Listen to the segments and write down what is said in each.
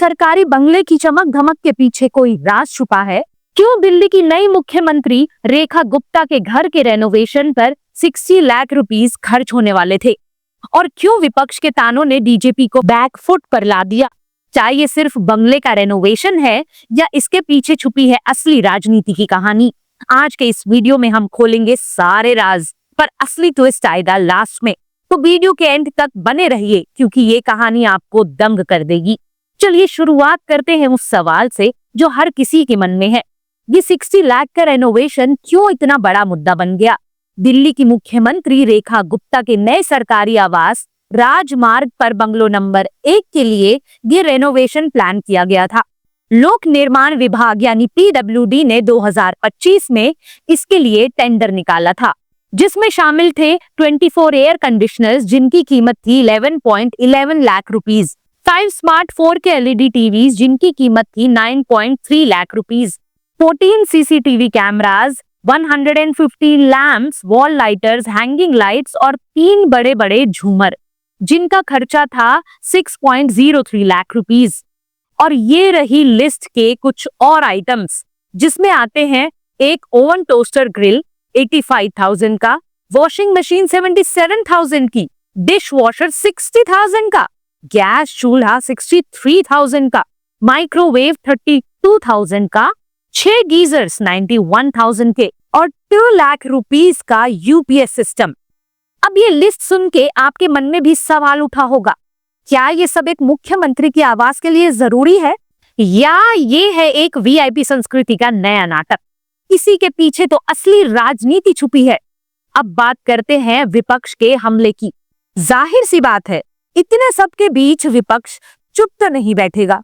सरकारी बंगले की चमक धमक के पीछे कोई राज छुपा है? क्यों दिल्ली की नई मुख्यमंत्री रेखा गुप्ता के घर के रेनोवेशन पर 60 लाख रुपीस खर्च होने वाले थे? और क्यों विपक्ष के तानों ने बीजेपी को बैक फुट पर ला दिया? क्या ये सिर्फ बंगले का रेनोवेशन है या इसके पीछे छुपी है असली राजनीति की कहानी? आज के इस वीडियो में हम खोलेंगे सारे राज, पर असली ट्विस्ट आएगा लास्ट में। तो वीडियो के एंड तक बने रहिए क्योंकि ये कहानी आपको दंग कर देगी। चलिए शुरुआत करते हैं उस सवाल से जो हर किसी के मन में है। ये 60 लाख का रेनोवेशन क्यों इतना बड़ा मुद्दा बन गया? दिल्ली की मुख्यमंत्री रेखा गुप्ता के नए सरकारी आवास राजमार्ग पर बंगलो नंबर 1 के लिए ये रेनोवेशन प्लान किया गया था। लोक निर्माण विभाग यानी PWD ने 2025 में इसके लिए टेंडर निकाला था, जिसमें शामिल थे 24 एयर कंडीशनर्स जिनकी कीमत थी 11.11 lakh rupees, 5 smart 4K LED TVs जिनकी कीमत थी 9.3 lakh rupees, 14 CCTV cameras, 115 lamps, wall lighters, hanging lights और 3 बड़े बड़े झूमर जिनका खर्चा था 6.03 लाख रुपीस। और ये रही लिस्ट के कुछ और आइटम्स, जिसमें आते हैं एक ओवन टोस्टर ग्रिल 85,000 का, वॉशिंग मशीन 77,000 की, डिश वॉशर 60,000 का, गैस चूल्हा 63,000 का, माइक्रोवेव 32,000 का, 6 गीजर्स 91,000 के और 2 लाख रुपीस का UPS सिस्टम। अब ये लिस्ट सुन के आपके मन में भी सवाल उठा होगा, क्या ये सब एक मुख्यमंत्री की आवास के लिए जरूरी है या ये है एक VIP संस्कृति का नया नाटक? इसी के पीछे तो असली राजनीति छुपी है। अब बात करते हैं विपक्ष के हमले की। जाहिर सी बात है, इतने सब के बीच विपक्ष चुप तो नहीं बैठेगा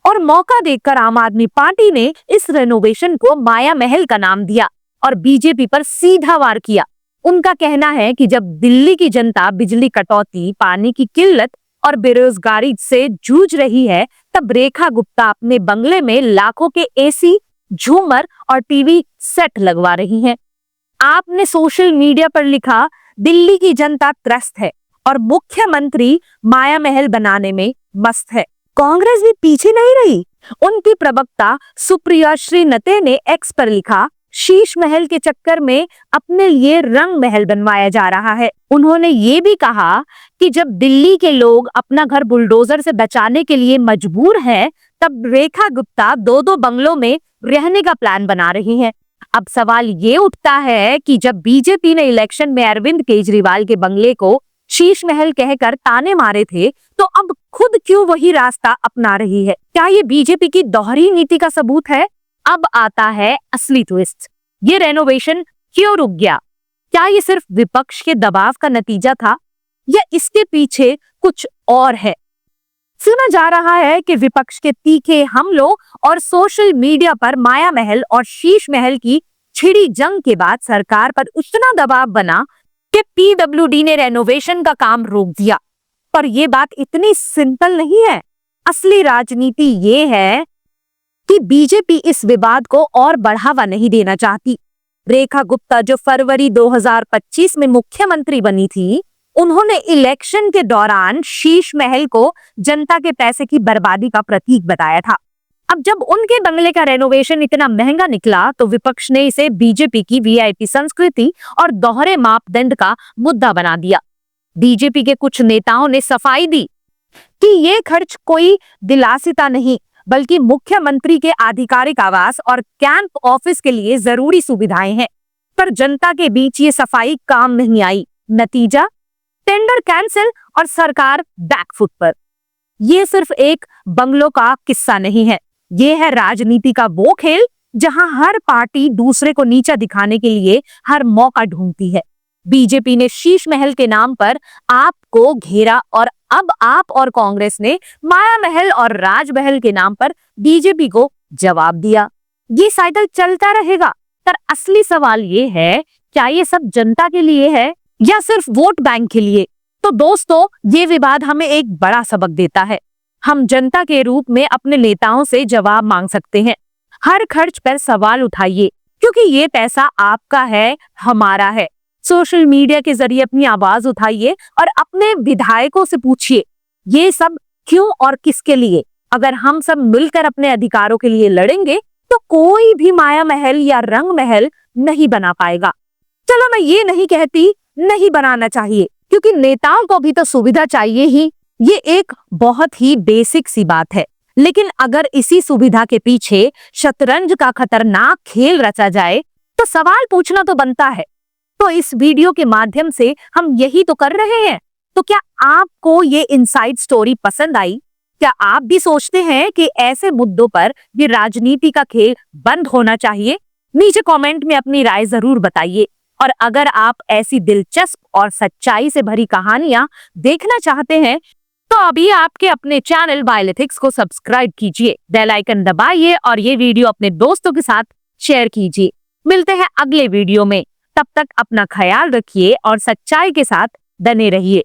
और मौका देखकर आम आदमी पार्टी ने इस रेनोवेशन को माया महल का नाम दिया और बीजेपी पर सीधा वार किया। उनका कहना है कि जब दिल्ली की जनता बिजली कटौती, पानी की किल्लत और बेरोजगारी से जूझ रही है, तब रेखा गुप्ता अपने बंगले में लाखों के AC, झूमर और टीवी सेट लगवा रही हैं। आपने सोशल मीडिया पर लिखा, दिल्ली की जनता त्रस्त है और मुख्यमंत्री माया महल बनाने में मस्त है। कांग्रेस भी पीछे नहीं रही। उनकी प्रवक्ता सुप्रिया श्रीनते ने X पर लिखा, शीश महल के चक्कर में अपने लिए रंग महल बनवाया जा रहा है। उन्होंने ये भी कहा कि जब दिल्ली के लोग अपना घर बुलडोजर से बचाने के लिए मजबूर हैं, तब रेखा गुप्ता 2-2 बंगलों में रहने का प्लान बना रही हैं। अब सवाल ये उठता है कि जब बीजेपी ने इलेक्शन में अरविंद केजरीवाल के बंगले को शीश महल कहकर ताने मारे थे, तो अब खुद क्यों वही रास्ता अपना रही है? क्या ये बीजेपी की दोहरी नीति का सबूत है? अब आता है असली ट्विस्ट। ये रेनोवेशन क्यों रुक गया? क्या ये सिर्फ विपक्ष के दबाव का नतीजा था या इसके पीछे कुछ और है? सुना जा रहा है कि विपक्ष के तीखे हमलों और सोशल मीडिया पर माया महल और शीश महल की छिड़ी जंग के बाद सरकार पर इतना दबाव बना कि PWD ने रेनोवेशन का काम रोक दिया। पर यह बात इतनी सिंपल नहीं है। असली राजनीति ये है कि बीजेपी इस विवाद को और बढ़ावा नहीं देना चाहती। रेखा गुप्ता जो फरवरी 2025 में मुख्यमंत्री बनी थी, उन्होंने इलेक्शन के दौरान शीश महल को जनता के पैसे की बर्बादी का प्रतीक बताया था। अब जब उनके बंगले का रेनोवेशन इतना महंगा निकला, तो विपक्ष ने इसे बीजेपी की VIP संस्कृति और दोहरे मापदंड का मुद्दा बना दिया। बीजेपी के कुछ नेताओं ने सफाई दी कि ये खर्च कोई दिलासिता नहीं, बल्कि मुख्यमंत्री के आधिकारिक आवास और कैंप ऑफिस के लिए जरूरी सुविधाएं हैं। पर जनता के बीच ये सफाई काम नहीं आई। नतीजा, टेंडर कैंसिल और सरकार बैकफुट पर। ये सिर्फ एक बंगलों का किस्सा नहीं है, ये है राजनीति का वो खेल जहां हर पार्टी दूसरे को नीचा दिखाने के लिए हर मौका ढूंढती है। बीजेपी ने शीश महल के नाम पर आपको घेरा और अब आप और कांग्रेस ने माया महल और राजमहल के नाम पर बीजेपी को जवाब दिया। ये साइकिल चलता रहेगा। पर असली सवाल ये है, क्या ये सब जनता के लिए है या सिर्फ वोट बैंक के लिए? तो दोस्तों, ये विवाद हमें एक बड़ा सबक देता है। हम जनता के रूप में अपने नेताओं से जवाब मांग सकते हैं। हर खर्च पर सवाल उठाइए, क्योंकि ये पैसा आपका है, हमारा है। सोशल मीडिया के जरिए अपनी आवाज उठाइए और अपने विधायकों से पूछिए, ये सब क्यों और किसके लिए? अगर हम सब मिलकर अपने अधिकारों के लिए लड़ेंगे तो कोई भी माया महल या रंग महल नहीं बना पाएगा। चलो, मैं ये नहीं कहती नहीं बनाना चाहिए, क्योंकि नेताओं को भी तो सुविधा चाहिए ही। ये एक बहुत ही बेसिक सी बात है। लेकिन अगर इसी सुविधा के पीछे शतरंज का खतरनाक खेल रचा जाए तो सवाल पूछना तो बनता है। तो इस वीडियो के माध्यम से हम यही तो कर रहे हैं। तो क्या आपको ये इनसाइड स्टोरी पसंद आई? क्या आप भी सोचते हैं कि ऐसे मुद्दों पर ये राजनीति का खेल बंद होना चाहिए? नीचे कमेंट में अपनी राय जरूर बताइए। और अगर आप ऐसी दिलचस्प और सच्चाई से भरी कहानियां देखना चाहते हैं तो अभी आपके अपने चैनल वाइल्ड एथिक्स को सब्सक्राइब कीजिए, बेल आइकन दबाइए और ये वीडियो अपने दोस्तों के साथ शेयर कीजिए। मिलते हैं अगले वीडियो में। तब तक अपना ख्याल रखिए और सच्चाई के साथ बने रहिए।